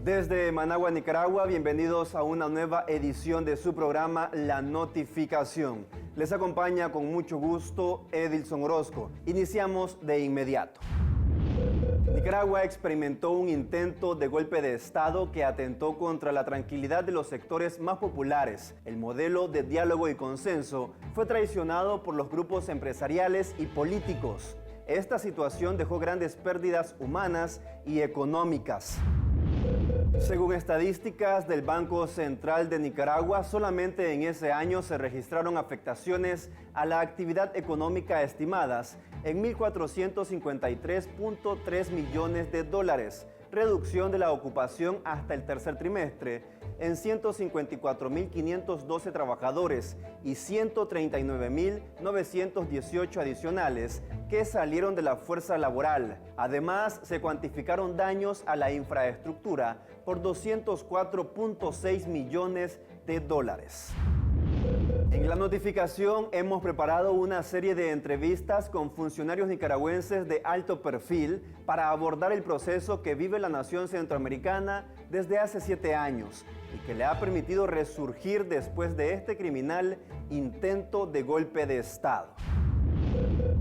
Desde Managua, Nicaragua, bienvenidos a una nueva edición de su programa La Notificación. Les acompaña con mucho gusto Edilson Orozco. Iniciamos de inmediato. Nicaragua experimentó un intento de golpe de Estado que atentó contra la tranquilidad de los sectores más populares. El modelo de diálogo y consenso fue traicionado por los grupos empresariales y políticos. Esta situación dejó grandes pérdidas humanas y económicas. Según estadísticas del Banco Central de Nicaragua, solamente en ese año se registraron afectaciones a la actividad económica estimadas en 1.453.3 millones de dólares, reducción de la ocupación hasta el tercer trimestre en 154.512 trabajadores y 139.918 adicionales que salieron de la fuerza laboral. Además, se cuantificaron daños a la infraestructura por 204.6 millones de dólares. En la notificación hemos preparado una serie de entrevistas con funcionarios nicaragüenses de alto perfil para abordar el proceso que vive la nación centroamericana desde hace 7 años y que le ha permitido resurgir después de este criminal intento de golpe de Estado.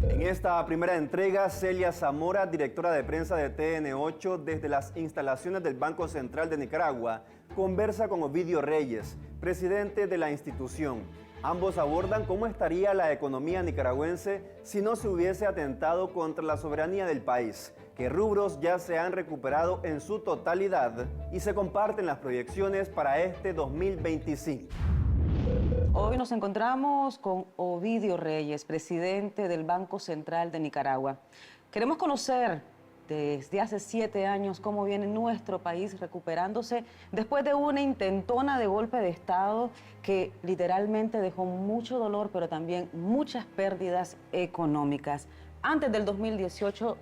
En esta primera entrega, Celia Zamora, directora de prensa de TN8 desde las instalaciones del Banco Central de Nicaragua, conversa con Ovidio Reyes, presidente de la institución. Ambos abordan cómo estaría la economía nicaragüense si no se hubiese atentado contra la soberanía del país, qué rubros ya se han recuperado en su totalidad y se comparten las proyecciones para este 2025. Hoy nos encontramos con Ovidio Reyes, presidente del Banco Central de Nicaragua. Queremos conocer desde hace 7 años cómo viene nuestro país recuperándose después de una intentona de golpe de Estado que literalmente dejó mucho dolor, pero también muchas pérdidas económicas. Antes del 2018,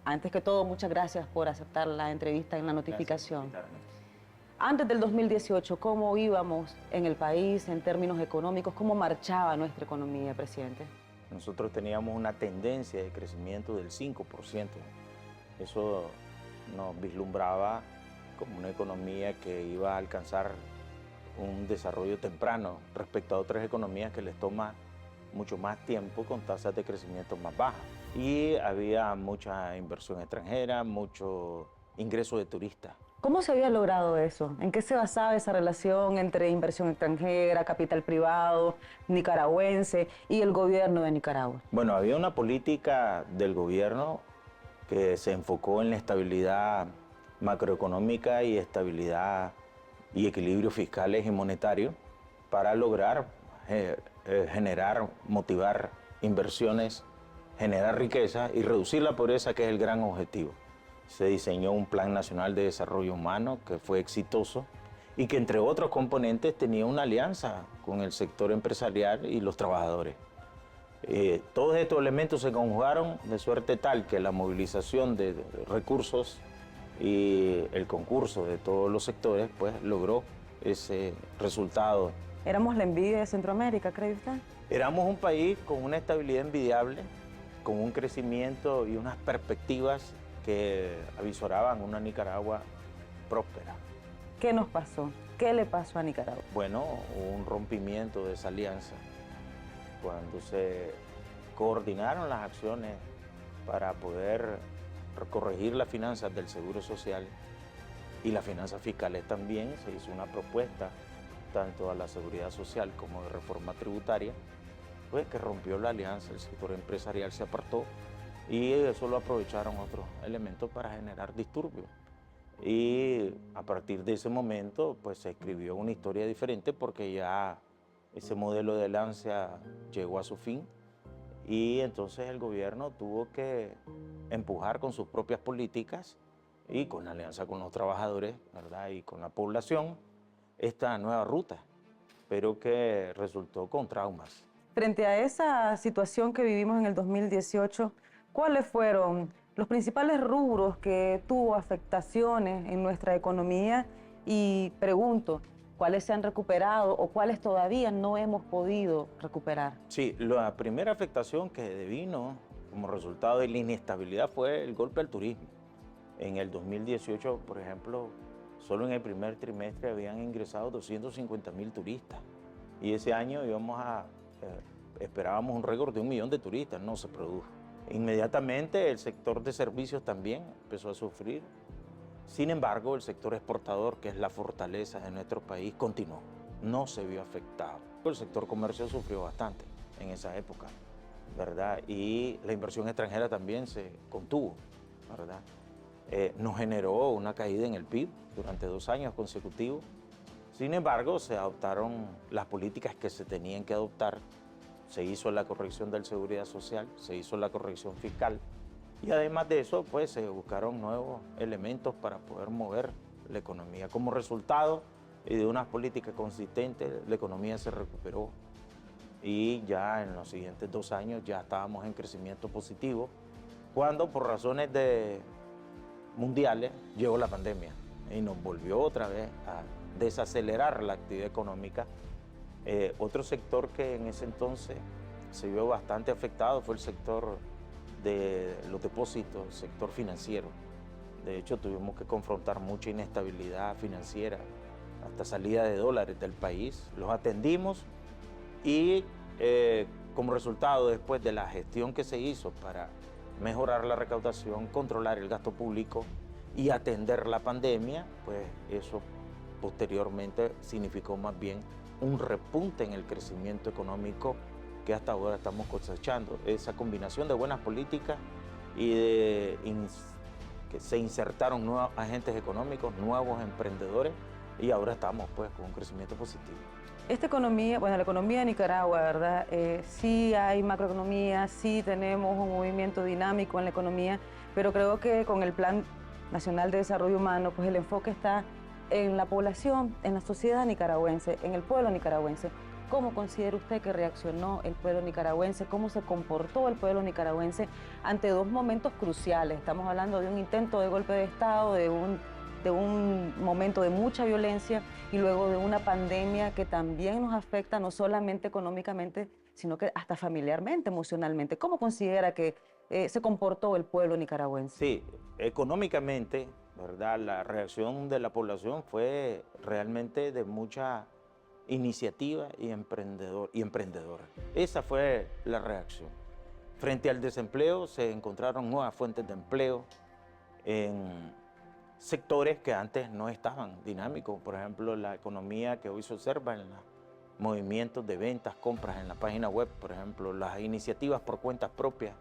antes que todo, muchas gracias por aceptar la entrevista en la notificación. Antes del 2018, ¿cómo íbamos en el país en términos económicos? ¿Cómo marchaba nuestra economía, presidente? Nosotros teníamos una tendencia de crecimiento del 5%. Eso nos vislumbraba como una economía que iba a alcanzar un desarrollo temprano respecto a otras economías que les toma mucho más tiempo con tasas de crecimiento más bajas. Y había mucha inversión extranjera, mucho ingreso de turistas. ¿Cómo se había logrado eso? ¿En qué se basaba esa relación entre inversión extranjera, capital privado, nicaragüense y el gobierno de Nicaragua? Bueno, había una política del gobierno que se enfocó en la estabilidad macroeconómica y estabilidad y equilibrio fiscales y monetarios para lograr generar, motivar inversiones, generar riqueza y reducir la pobreza, que es el gran objetivo. Se diseñó un Plan Nacional de Desarrollo Humano que fue exitoso y que, entre otros componentes, tenía una alianza con el sector empresarial y los trabajadores. Todos estos elementos se conjugaron de suerte tal que la movilización de recursos y el concurso de todos los sectores pues logró ese resultado. ¿Éramos la envidia de Centroamérica, cree usted? Éramos un país con una estabilidad envidiable, con un crecimiento y unas perspectivas que avisoraban una Nicaragua próspera. ¿Qué nos pasó? ¿Qué le pasó a Nicaragua? Bueno, hubo un rompimiento de esa alianza cuando se coordinaron las acciones para poder corregir las finanzas del Seguro Social y las finanzas fiscales también. Se hizo una propuesta tanto a la Seguridad Social como de reforma tributaria, pues que rompió la alianza, el sector empresarial se apartó y eso lo aprovecharon otros elementos para generar disturbios. Y a partir de ese momento pues se escribió una historia diferente porque ya ese modelo de alianza llegó a su fin y entonces el gobierno tuvo que empujar con sus propias políticas y con la alianza con los trabajadores, ¿verdad? Y con la población esta nueva ruta, pero que resultó con traumas. Frente a esa situación que vivimos en el 2018, ¿cuáles fueron los principales rubros que tuvo afectaciones en nuestra economía? Y pregunto, ¿cuáles se han recuperado o cuáles todavía no hemos podido recuperar? Sí, la primera afectación que devino como resultado de la inestabilidad fue el golpe al turismo. En el 2018, por ejemplo, solo en el primer trimestre habían ingresado 250.000 turistas. Y ese año esperábamos un récord de 1 millón de turistas, no se produjo. Inmediatamente el sector de servicios también empezó a sufrir. Sin embargo, el sector exportador, que es la fortaleza de nuestro país, continuó, no se vio afectado. El sector comercio sufrió bastante en esa época, ¿verdad? Y la inversión extranjera también se contuvo, ¿verdad? Nos generó una caída en el PIB durante 2 años consecutivos. Sin embargo, se adoptaron las políticas que se tenían que adoptar. Se hizo la corrección de la seguridad social, se hizo la corrección fiscal y además de eso, pues se buscaron nuevos elementos para poder mover la economía. Como resultado de unas políticas consistentes, la economía se recuperó y ya en los siguientes 2 años ya estábamos en crecimiento positivo, cuando por razones mundiales llegó la pandemia y nos volvió otra vez a desacelerar la actividad económica. Otro sector que en ese entonces se vio bastante afectado fue el sector de los depósitos, el sector financiero. De hecho, tuvimos que confrontar mucha inestabilidad financiera, hasta salida de dólares del país. Los atendimos y como resultado, después de la gestión que se hizo para mejorar la recaudación, controlar el gasto público y atender la pandemia, pues eso posteriormente significó más bien un repunte en el crecimiento económico que hasta ahora estamos cosechando. Esa combinación de buenas políticas y que se insertaron nuevos agentes económicos, nuevos emprendedores, y ahora estamos pues con un crecimiento positivo. Esta economía, bueno, la economía de Nicaragua, ¿verdad? Sí hay macroeconomía, sí tenemos un movimiento dinámico en la economía, pero creo que con el Plan Nacional de Desarrollo Humano, pues el enfoque está en la población, en la sociedad nicaragüense, en el pueblo nicaragüense. ¿Cómo considera usted que reaccionó el pueblo nicaragüense? ¿Cómo se comportó el pueblo nicaragüense ante 2 momentos cruciales? Estamos hablando de un intento de golpe de Estado, de un momento de mucha violencia y luego de una pandemia que también nos afecta no solamente económicamente, sino que hasta familiarmente, emocionalmente. ¿Cómo considera que se comportó el pueblo nicaragüense? Sí, económicamente, ¿verdad? La reacción de la población fue realmente de mucha iniciativa y emprendedora. Esa fue la reacción. Frente al desempleo se encontraron nuevas fuentes de empleo en sectores que antes no estaban dinámicos. Por ejemplo, la economía que hoy se observa en los movimientos de ventas, compras en la página web, por ejemplo, las iniciativas por cuentas propias,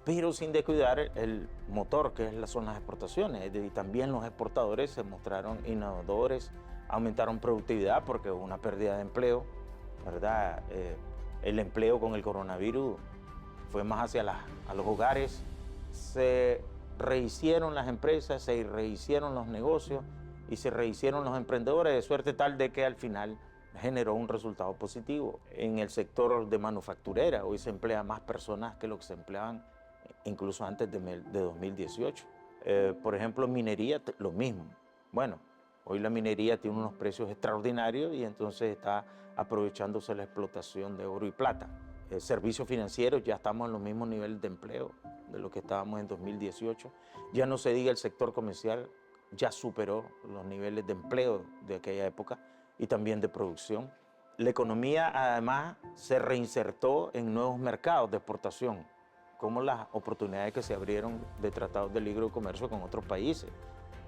pero sin descuidar el motor que son las exportaciones. Y también los exportadores se mostraron innovadores, aumentaron productividad porque hubo una pérdida de empleo, ¿verdad? El empleo con el coronavirus fue más hacia a los hogares, se rehicieron las empresas, se rehicieron los negocios y se rehicieron los emprendedores, de suerte tal de que al final generó un resultado positivo. En el sector de manufacturera hoy se emplea más personas que lo que se empleaban incluso antes de 2018. Por ejemplo, minería, lo mismo. Bueno, hoy la minería tiene unos precios extraordinarios y entonces está aprovechándose la explotación de oro y plata. Servicios financieros, ya estamos en los mismos niveles de empleo de lo que estábamos en 2018. Ya no se diga el sector comercial, ya superó los niveles de empleo de aquella época y también de producción. La economía además se reinsertó en nuevos mercados de exportación, como las oportunidades que se abrieron de tratados de libre comercio con otros países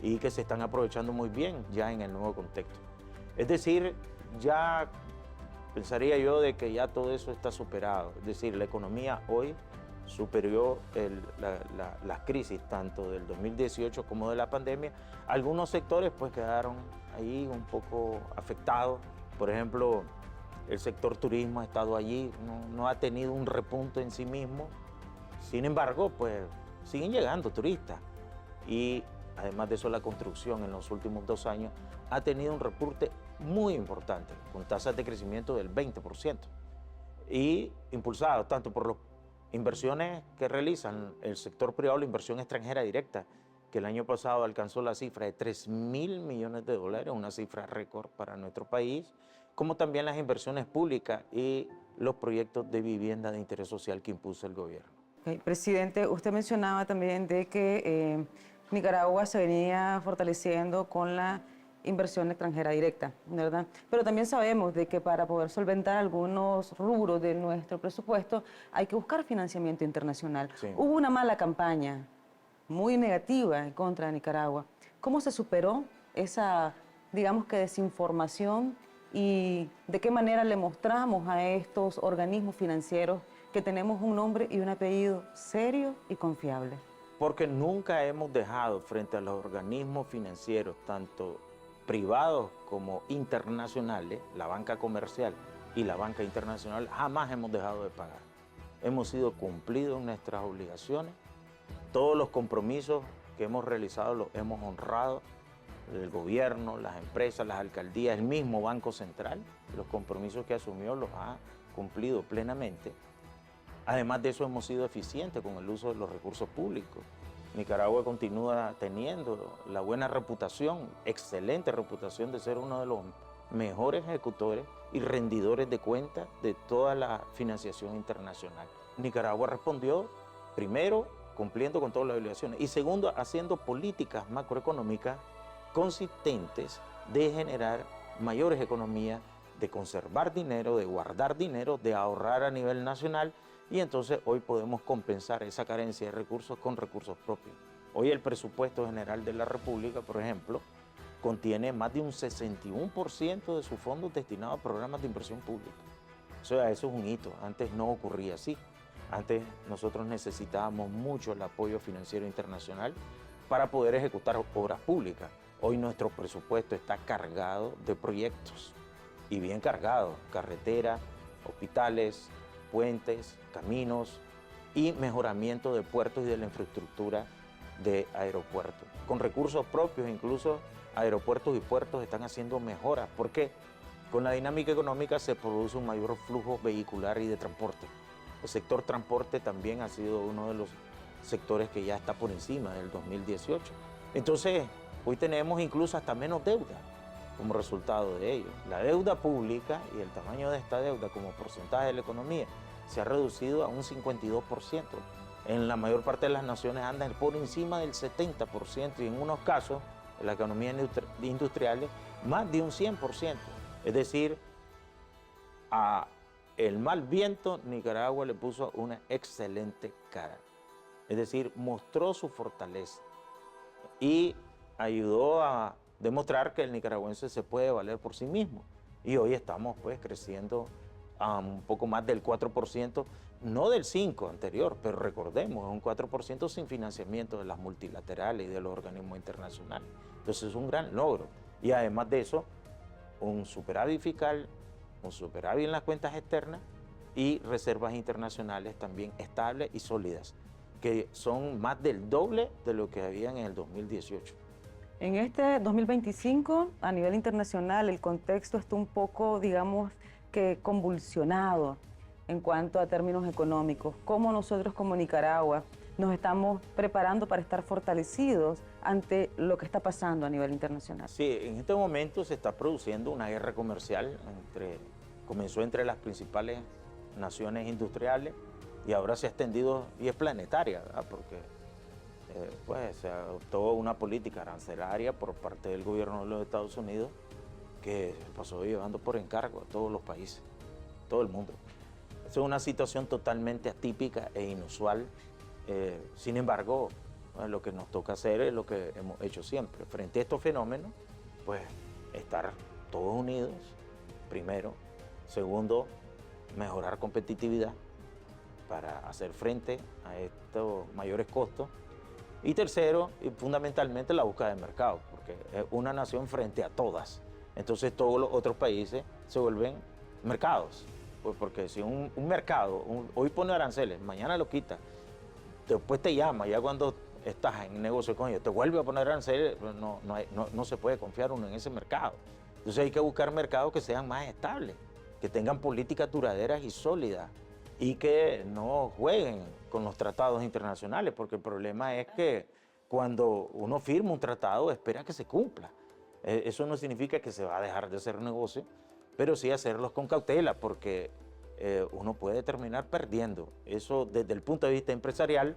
y que se están aprovechando muy bien ya en el nuevo contexto. Es decir, ya pensaría yo de que ya todo eso está superado. Es decir, la economía hoy superó las crisis tanto del 2018 como de la pandemia. Algunos sectores pues quedaron ahí un poco afectados. Por ejemplo, el sector turismo ha estado allí, no ha tenido un repunte en sí mismo. Sin embargo, pues siguen llegando turistas y además de eso la construcción en los últimos 2 años ha tenido un repunte muy importante, con tasas de crecimiento del 20% y impulsado tanto por las inversiones que realizan el sector privado, la inversión extranjera directa, que el año pasado alcanzó la cifra de $3.000 millones, una cifra récord para nuestro país, como también las inversiones públicas y los proyectos de vivienda de interés social que impulsa el gobierno. Okay. Presidente, usted mencionaba también de que Nicaragua se venía fortaleciendo con la inversión extranjera directa, ¿verdad? Pero también sabemos de que para poder solventar algunos rubros de nuestro presupuesto hay que buscar financiamiento internacional. Sí. Hubo una mala campaña muy negativa en contra de Nicaragua. ¿Cómo se superó esa, digamos que desinformación y de qué manera le mostramos a estos organismos financieros que tenemos un nombre y un apellido serio y confiable? Porque nunca hemos dejado frente a los organismos financieros, tanto privados como internacionales, la banca comercial y la banca internacional, jamás hemos dejado de pagar. Hemos sido cumplidos en nuestras obligaciones, todos los compromisos que hemos realizado los hemos honrado, el gobierno, las empresas, las alcaldías, el mismo Banco Central, los compromisos que asumió los ha cumplido plenamente. Además de eso, hemos sido eficientes con el uso de los recursos públicos. Nicaragua continúa teniendo la buena reputación, excelente reputación de ser uno de los mejores ejecutores y rendidores de cuentas de toda la financiación internacional. Nicaragua respondió, primero, cumpliendo con todas las obligaciones y segundo, haciendo políticas macroeconómicas consistentes de generar mayores economías, de conservar dinero, de guardar dinero, de ahorrar a nivel nacional. Y entonces hoy podemos compensar esa carencia de recursos con recursos propios. Hoy el presupuesto general de la República, por ejemplo, contiene más de un 61% de sus fondos destinados a programas de inversión pública. O sea, eso es un hito. Antes no ocurría así. Antes nosotros necesitábamos mucho el apoyo financiero internacional para poder ejecutar obras públicas. Hoy nuestro presupuesto está cargado de proyectos y bien cargado. Carreteras, hospitales, puentes, caminos y mejoramiento de puertos y de la infraestructura de aeropuertos. Con recursos propios, incluso aeropuertos y puertos están haciendo mejoras, porque con la dinámica económica se produce un mayor flujo vehicular y de transporte. El sector transporte también ha sido uno de los sectores que ya está por encima del 2018. Entonces, hoy tenemos incluso hasta menos deuda como resultado de ello. La deuda pública y el tamaño de esta deuda como porcentaje de la economía se ha reducido a un 52%. En la mayor parte de las naciones andan por encima del 70% y en unos casos, en la economía industrial, más de un 100%. Es decir, a el mal viento Nicaragua le puso una excelente cara. Es decir, mostró su fortaleza y ayudó a demostrar que el nicaragüense se puede valer por sí mismo. Y hoy estamos pues creciendo a un poco más del 4%, no del 5% anterior, pero recordemos, es un 4% sin financiamiento de las multilaterales y de los organismos internacionales. Entonces es un gran logro. Y además de eso, un superávit fiscal, un superávit en las cuentas externas y reservas internacionales también estables y sólidas, que son más del doble de lo que habían en el 2018. En este 2025, a nivel internacional, el contexto está un poco, digamos, que convulsionado en cuanto a términos económicos. ¿Cómo nosotros como Nicaragua nos estamos preparando para estar fortalecidos ante lo que está pasando a nivel internacional? Sí, en este momento se está produciendo una guerra comercial, comenzó entre las principales naciones industriales y ahora se ha extendido y es planetaria, ¿verdad? Porque pues se adoptó una política arancelaria por parte del gobierno de los Estados Unidos que se pasó llevando por encargo a todos los países, todo el mundo. Es una situación totalmente atípica e inusual. Sin embargo, lo que nos toca hacer es lo que hemos hecho siempre. Frente a estos fenómenos, pues estar todos unidos, primero. Segundo, mejorar competitividad para hacer frente a estos mayores costos. Y tercero, y fundamentalmente, la búsqueda de mercado, porque es una nación frente a todas. Entonces todos los otros países se vuelven mercados. Pues porque si un mercado hoy pone aranceles, mañana lo quita, después te llama, ya cuando estás en negocio con ellos, te vuelve a poner aranceles, no se puede confiar uno en ese mercado. Entonces hay que buscar mercados que sean más estables, que tengan políticas duraderas y sólidas y que no jueguen con los tratados internacionales, porque el problema es que cuando uno firma un tratado espera que se cumpla. Eso no significa que se va a dejar de hacer negocio, pero sí hacerlos con cautela, porque uno puede terminar perdiendo. Eso desde el punto de vista empresarial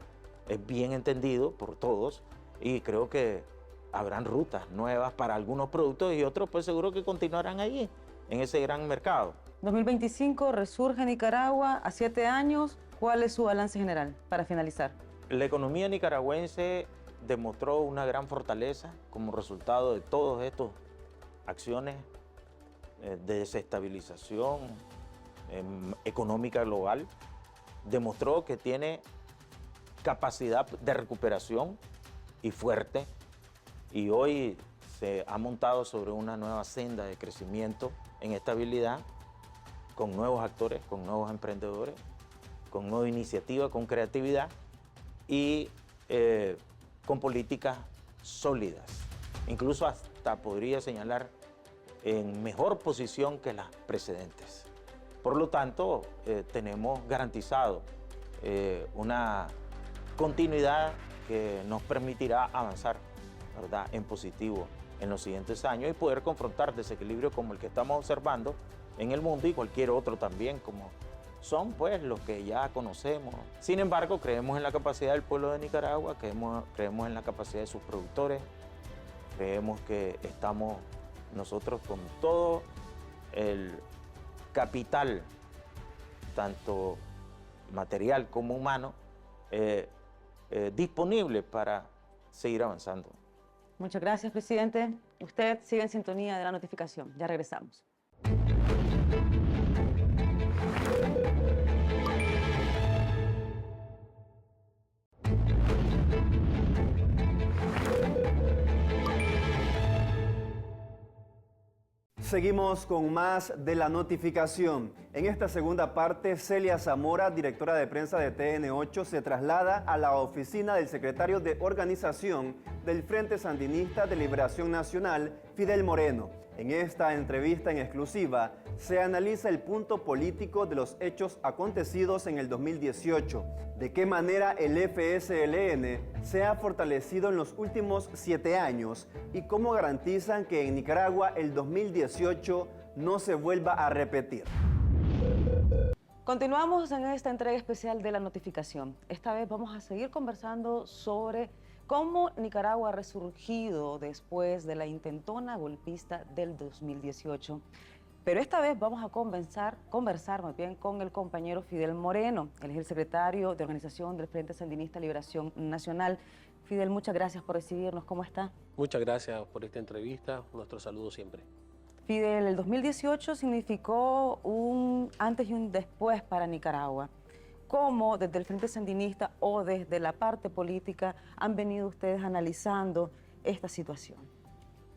es bien entendido por todos y creo que habrán rutas nuevas para algunos productos y otros pues seguro que continuarán allí, en ese gran mercado. 2025 resurge Nicaragua a 7 años. ¿Cuál es su balance general para finalizar? La economía nicaragüense demostró una gran fortaleza como resultado de todas estas acciones de desestabilización económica global. Demostró que tiene capacidad de recuperación y fuerte, y hoy se ha montado sobre una nueva senda de crecimiento en estabilidad, con nuevos actores, con nuevos emprendedores, con nueva iniciativa, con creatividad y con políticas sólidas. Incluso hasta podría señalar en mejor posición que las precedentes. Por lo tanto, tenemos garantizado una continuidad que nos permitirá avanzar, ¿verdad?, en positivo en los siguientes años y poder confrontar desequilibrios como el que estamos observando en el mundo y cualquier otro también, como son pues los que ya conocemos. Sin embargo, creemos en la capacidad del pueblo de Nicaragua, creemos en la capacidad de sus productores, creemos que estamos nosotros con todo el capital, tanto material como humano, disponible para seguir avanzando. Muchas gracias, presidente. Usted sigue en sintonía de la notificación. Ya regresamos. Seguimos con más de la notificación. En esta segunda parte, Celia Zamora, directora de prensa de TN8, se traslada a la oficina del secretario de organización del Frente Sandinista de Liberación Nacional, Fidel Moreno. En esta entrevista en exclusiva, se analiza el punto político de los hechos acontecidos en el 2018, de qué manera el FSLN se ha fortalecido en los últimos 7 años y cómo garantizan que en Nicaragua el 2018 no se vuelva a repetir. Continuamos en esta entrega especial de la notificación. Esta vez vamos a seguir conversando sobre cómo Nicaragua ha resurgido después de la intentona golpista del 2018. Pero esta vez vamos a conversar más bien con el compañero Fidel Moreno. Él es el secretario de organización del Frente Sandinista Liberación Nacional. Fidel, muchas gracias por recibirnos. ¿Cómo está? Muchas gracias por esta entrevista. Nuestro saludo siempre. Fidel, el 2018 significó un antes y un después para Nicaragua. ¿Cómo desde el Frente Sandinista o desde la parte política han venido ustedes analizando esta situación?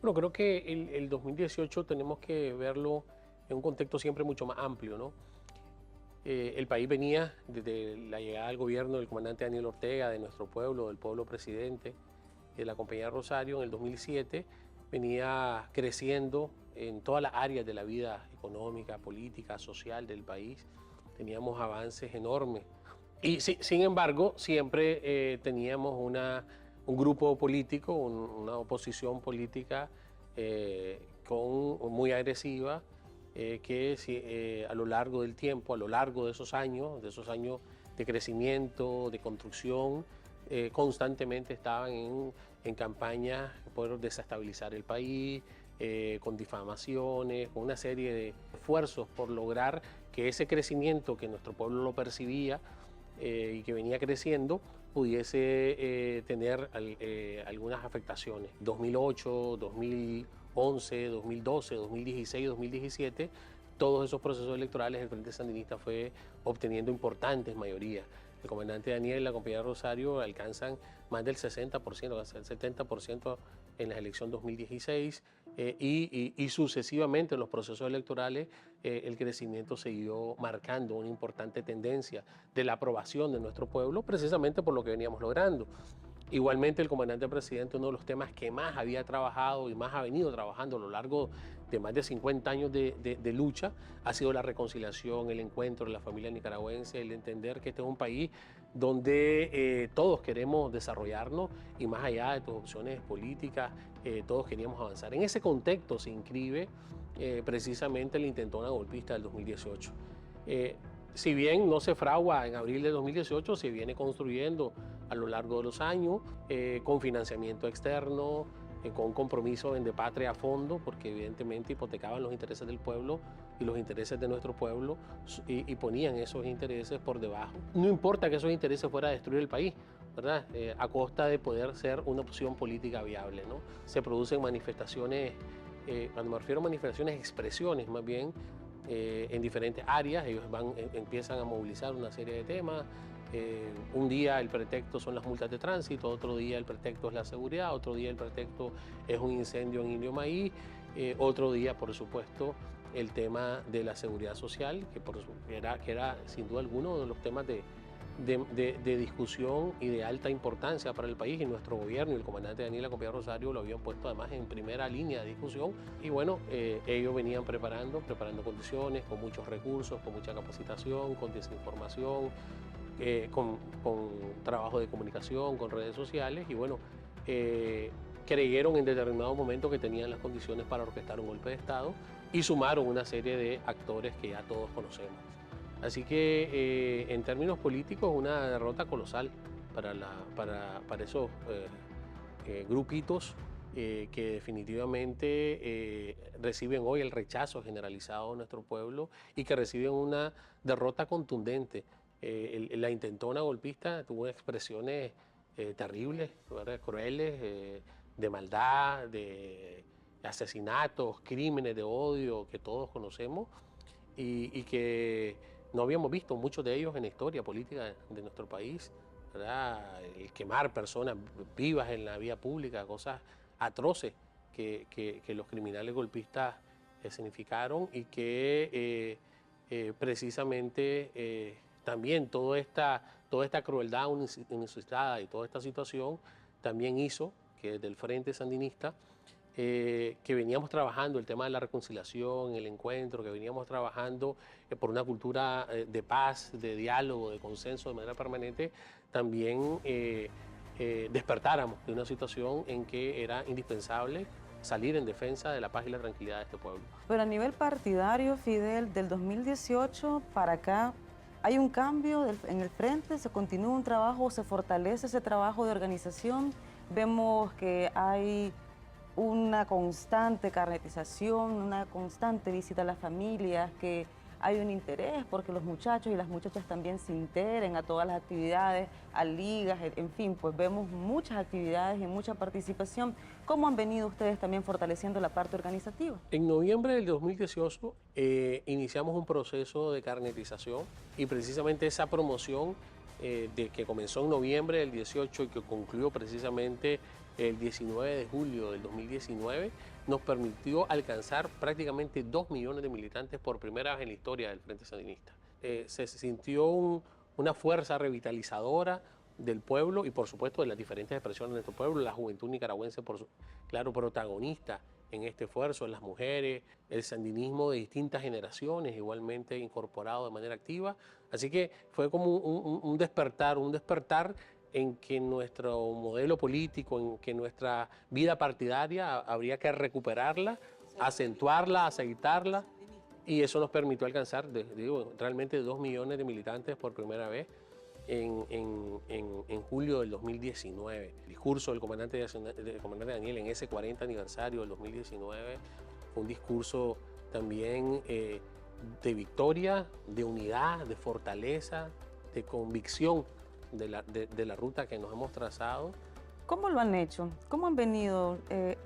Bueno, creo que el 2018 tenemos que verlo en un contexto siempre mucho más amplio, ¿no? El país venía desde la llegada al gobierno del comandante Daniel Ortega, de nuestro pueblo, del pueblo presidente, de la compañía Rosario en el 2007, venía creciendo en todas las áreas de la vida económica, política, social del país. Teníamos avances enormes y sin embargo siempre teníamos un grupo político, una oposición política muy agresiva que a lo largo del tiempo, a lo largo de esos años de crecimiento, de construcción, constantemente estaban en campañas por desestabilizar el país, con difamaciones, con una serie de esfuerzos por lograr que ese crecimiento que nuestro pueblo lo percibía y que venía creciendo pudiese tener algunas afectaciones. 2008, 2011, 2012, 2016, 2017, todos esos procesos electorales el Frente Sandinista fue obteniendo importantes mayorías. El comandante Daniel y la compañía Rosario alcanzan más del 60%, hasta el 70% en la elección 2016 y sucesivamente en los procesos electorales el crecimiento siguió marcando una importante tendencia de la aprobación de nuestro pueblo precisamente por lo que veníamos logrando. Igualmente el comandante presidente, uno de los temas que más había trabajado y más ha venido trabajando a lo largo de más de 50 años de lucha ha sido la reconciliación, el encuentro de la familia nicaragüense, el entender que este es un país donde todos queremos desarrollarnos y más allá de tus opciones políticas, todos queríamos avanzar. En ese contexto se inscribe precisamente la intentona golpista del 2018. Si bien no se fragua en abril de 2018, se viene construyendo a lo largo de los años con financiamiento externo, con un compromiso de patria a fondo, porque evidentemente hipotecaban los intereses del pueblo y los intereses de nuestro pueblo y ponían esos intereses por debajo. No importa que esos intereses fueran a destruir el país, ¿verdad? A costa de poder ser una opción política viable, ¿no? Se producen manifestaciones, cuando me refiero a manifestaciones, expresiones más bien, en diferentes áreas. Ellos empiezan a movilizar una serie de temas. Un día el pretexto son las multas de tránsito, otro día el pretexto es la seguridad, otro día el pretexto es un incendio en Indio Maíz, otro día, por supuesto, el tema de la seguridad social, que era sin duda alguno uno de los temas de discusión y de alta importancia para el país, y nuestro gobierno y el comandante Daniel Acopiado Rosario lo habían puesto además en primera línea de discusión. Y bueno, ellos venían preparando condiciones con muchos recursos, con mucha capacitación, con desinformación, con trabajo de comunicación, con redes sociales, y bueno, creyeron en determinado momento que tenían las condiciones para orquestar un golpe de Estado y sumaron una serie de actores que ya todos conocemos. Así que en términos políticos, una derrota colosal para esos grupitos que definitivamente reciben hoy el rechazo generalizado de nuestro pueblo y que reciben una derrota contundente. La intentona golpista tuvo expresiones terribles, ¿verdad? Crueles, de maldad, de asesinatos, crímenes de odio que todos conocemos y que no habíamos visto muchos de ellos en la historia política de nuestro país, ¿verdad? El quemar personas vivas en la vía pública, cosas atroces que los criminales golpistas significaron, y que precisamente también toda esta crueldad inusitada y toda esta situación también hizo que desde el Frente Sandinista, que veníamos trabajando el tema de la reconciliación, el encuentro, que veníamos trabajando por una cultura de paz, de diálogo, de consenso de manera permanente, también despertáramos de una situación en que era indispensable salir en defensa de la paz y la tranquilidad de este pueblo. Pero a nivel partidario, Fidel, del 2018 para acá, ¿hay un cambio en el frente? ¿Se continúa un trabajo? ¿Se fortalece ese trabajo de organización? Vemos que hay una constante carnetización, una constante visita a las familias, que hay un interés porque los muchachos y las muchachas también se integren a todas las actividades, a ligas, en fin, pues vemos muchas actividades y mucha participación. ¿Cómo han venido ustedes también fortaleciendo la parte organizativa? En noviembre del 2018 iniciamos un proceso de carnetización, y precisamente esa promoción de que comenzó en noviembre del 18 y que concluyó precisamente el 19 de julio del 2019, nos permitió alcanzar prácticamente 2 millones de militantes por primera vez en la historia del Frente Sandinista. Se sintió una fuerza revitalizadora del pueblo y por supuesto de las diferentes expresiones de nuestro pueblo, la juventud nicaragüense, claro, protagonista en este esfuerzo, las mujeres, el sandinismo de distintas generaciones igualmente incorporado de manera activa. Así que fue como un despertar en que nuestro modelo político, en que nuestra vida partidaria habría que recuperarla, acentuarla, aceitarla, y eso nos permitió alcanzar, realmente 2 millones de militantes por primera vez en julio del 2019. El discurso del comandante Daniel en ese 40 aniversario del 2019 fue un discurso también de victoria, de unidad, de fortaleza, de convicción de la ruta que nos hemos trazado. ¿Cómo lo han hecho? ¿Cómo han venido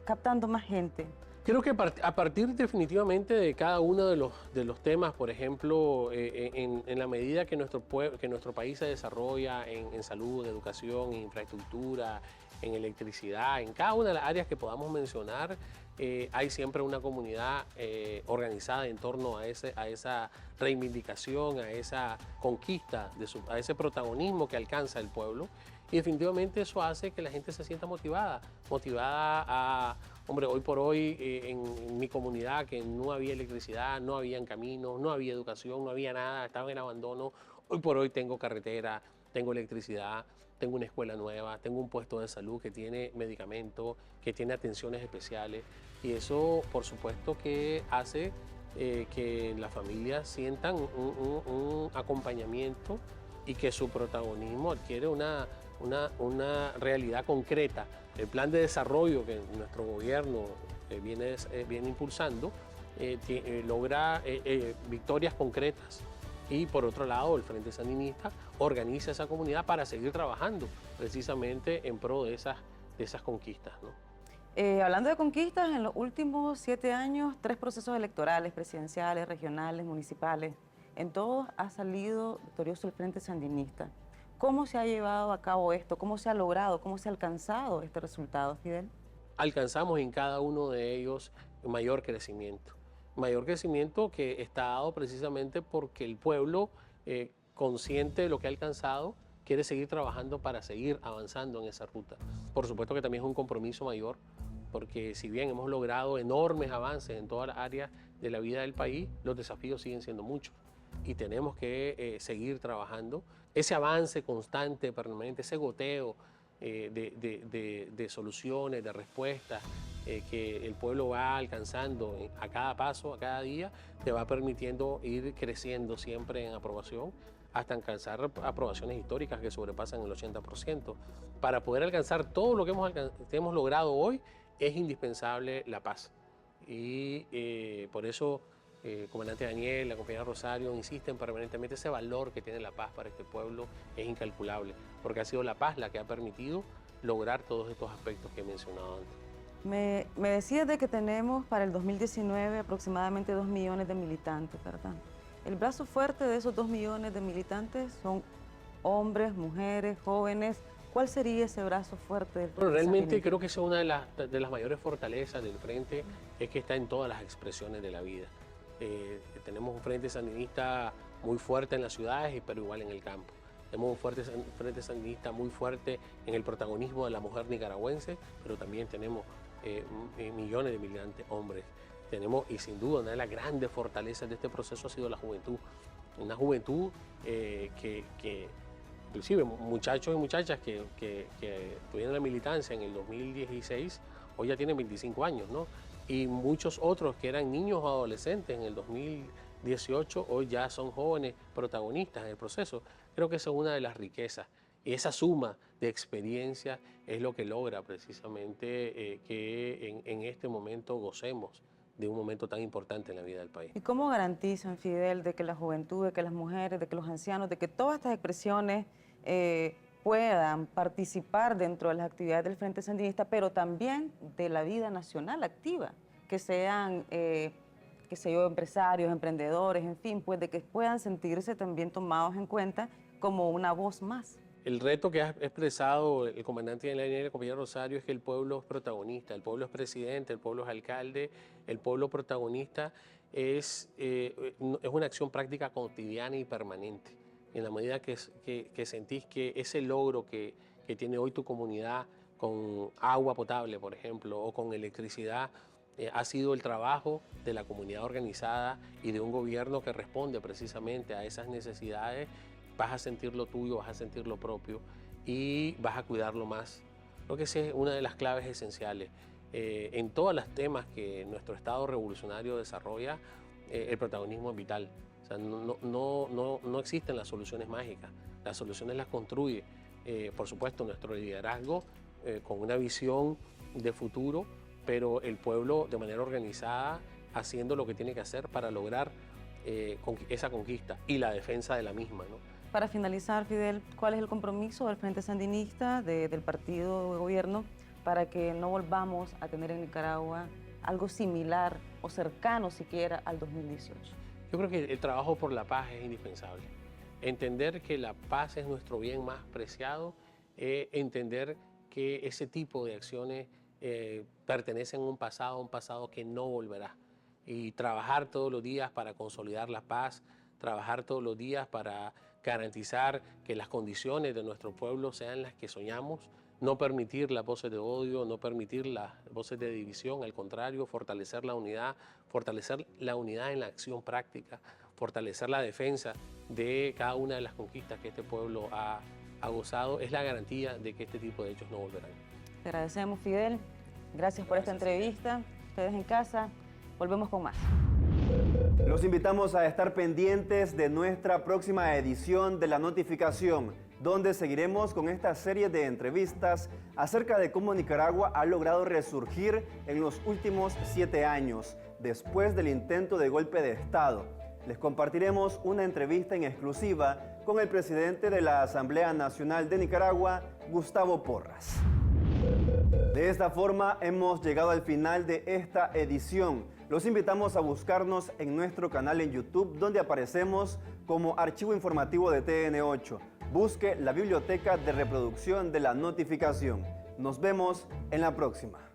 captando más gente? Creo que a partir definitivamente de cada uno de los temas, por ejemplo, en la medida que nuestro país se desarrolla en salud, en educación, en infraestructura, en electricidad, en cada una de las áreas que podamos mencionar, hay siempre una comunidad organizada en torno a esa reivindicación, a esa conquista, a ese protagonismo que alcanza el pueblo. Y definitivamente eso hace que la gente se sienta motivada a... Hombre, hoy por hoy en mi comunidad, que no había electricidad, no habían caminos, no había educación, no había nada, estaba en abandono. Hoy por hoy tengo carretera, tengo electricidad, tengo una escuela nueva, tengo un puesto de salud que tiene medicamentos, que tiene atenciones especiales. Y eso, por supuesto, que hace que las familias sientan un acompañamiento y que su protagonismo adquiere una una realidad concreta. El plan de desarrollo que nuestro gobierno viene impulsando logra victorias concretas. Y por otro lado, el Frente Sandinista organiza esa comunidad para seguir trabajando precisamente en pro de esas conquistas, ¿no? Hablando de conquistas, en los últimos 7 años, 3 procesos electorales, presidenciales, regionales, municipales, en todos ha salido victorioso el Frente Sandinista. ¿Cómo se ha llevado a cabo esto? ¿Cómo se ha logrado? ¿Cómo se ha alcanzado este resultado, Fidel? Alcanzamos en cada uno de ellos mayor crecimiento que está dado precisamente porque el pueblo, consciente de lo que ha alcanzado, quiere seguir trabajando para seguir avanzando en esa ruta. Por supuesto que también es un compromiso mayor, porque si bien hemos logrado enormes avances en todas las áreas de la vida del país, los desafíos siguen siendo muchos y tenemos que seguir trabajando. Ese avance constante, permanente, ese goteo de soluciones, de respuestas que el pueblo va alcanzando a cada paso, a cada día, te va permitiendo ir creciendo siempre en aprobación hasta alcanzar aprobaciones históricas que sobrepasan el 80%. Para poder alcanzar todo lo que hemos logrado hoy, es indispensable la paz. Y por eso el comandante Daniel, la compañera Rosario insisten permanentemente. Ese valor que tiene la paz para este pueblo es incalculable, porque ha sido la paz la que ha permitido lograr todos estos aspectos que he mencionado antes. Me decías de que tenemos para el 2019 aproximadamente 2 millones de militantes, ¿verdad? El brazo fuerte de esos 2 millones de militantes son hombres, mujeres, jóvenes. ¿Cuál sería ese brazo fuerte del Frente Bueno, realmente Sandinista? creo que esa es una de las mayores fortalezas del Frente, es que está en todas las expresiones de la vida. Tenemos un Frente Sandinista muy fuerte en las ciudades, pero igual en el campo. Tenemos un Frente Sandinista muy fuerte en el protagonismo de la mujer nicaragüense, pero también tenemos millones de militantes hombres. Tenemos, y sin duda, una de las grandes fortalezas de este proceso ha sido la juventud. Una juventud que inclusive muchachos y muchachas que tuvieron la militancia en el 2016, hoy ya tienen 25 años, ¿no? Y muchos otros que eran niños o adolescentes en el 2018, hoy ya son jóvenes protagonistas en el proceso. Creo que esa es una de las riquezas. Y esa suma de experiencia es lo que logra precisamente que en este momento gocemos de un momento tan importante en la vida del país. ¿Y cómo garantizan, Fidel, de que la juventud, de que las mujeres, de que los ancianos, de que todas estas expresiones puedan participar dentro de las actividades del Frente Sandinista, pero también de la vida nacional activa, que sean, qué sé yo, empresarios, emprendedores, en fin, pues de que puedan sentirse también tomados en cuenta como una voz más? El reto que ha expresado el comandante de la línea, el compañero Rosario, es que el pueblo es protagonista, el pueblo es presidente, el pueblo es alcalde, el pueblo protagonista es una acción práctica cotidiana y permanente. En la medida que sentís que ese logro que tiene hoy tu comunidad con agua potable, por ejemplo, o con electricidad, ha sido el trabajo de la comunidad organizada y de un gobierno que responde precisamente a esas necesidades, vas a sentir lo tuyo, vas a sentir lo propio y vas a cuidarlo más. Creo que esa es una de las claves esenciales. En todos los temas que nuestro Estado revolucionario desarrolla, el protagonismo es vital. O sea, no existen las soluciones mágicas, las soluciones las construye, por supuesto, nuestro liderazgo con una visión de futuro, pero el pueblo de manera organizada haciendo lo que tiene que hacer para lograr esa conquista y la defensa de la misma, ¿no? Para finalizar, Fidel, ¿cuál es el compromiso del Frente Sandinista, del partido de gobierno, para que no volvamos a tener en Nicaragua algo similar o cercano siquiera al 2018? Yo creo que el trabajo por la paz es indispensable. Entender que la paz es nuestro bien más preciado, entender que ese tipo de acciones pertenecen a un pasado que no volverá. Y trabajar todos los días para consolidar la paz, trabajar todos los días para garantizar que las condiciones de nuestro pueblo sean las que soñamos, no permitir las voces de odio, no permitir las voces de división, al contrario, fortalecer la unidad en la acción práctica, fortalecer la defensa de cada una de las conquistas que este pueblo ha gozado, es la garantía de que este tipo de hechos no volverán. Te agradecemos, Fidel. Gracias por esta entrevista. Ustedes en casa, volvemos con más. Los invitamos a estar pendientes de nuestra próxima edición de La Notificación. donde seguiremos con esta serie de entrevistas acerca de cómo Nicaragua ha logrado resurgir en los últimos 7 años, después del intento de golpe de Estado. Les compartiremos una entrevista en exclusiva con el presidente de la Asamblea Nacional de Nicaragua, Gustavo Porras. De esta forma hemos llegado al final de esta edición. Los invitamos a buscarnos en nuestro canal en YouTube, donde aparecemos como Archivo Informativo de TN8. Busque la biblioteca de reproducción de la notificación. Nos vemos en la próxima.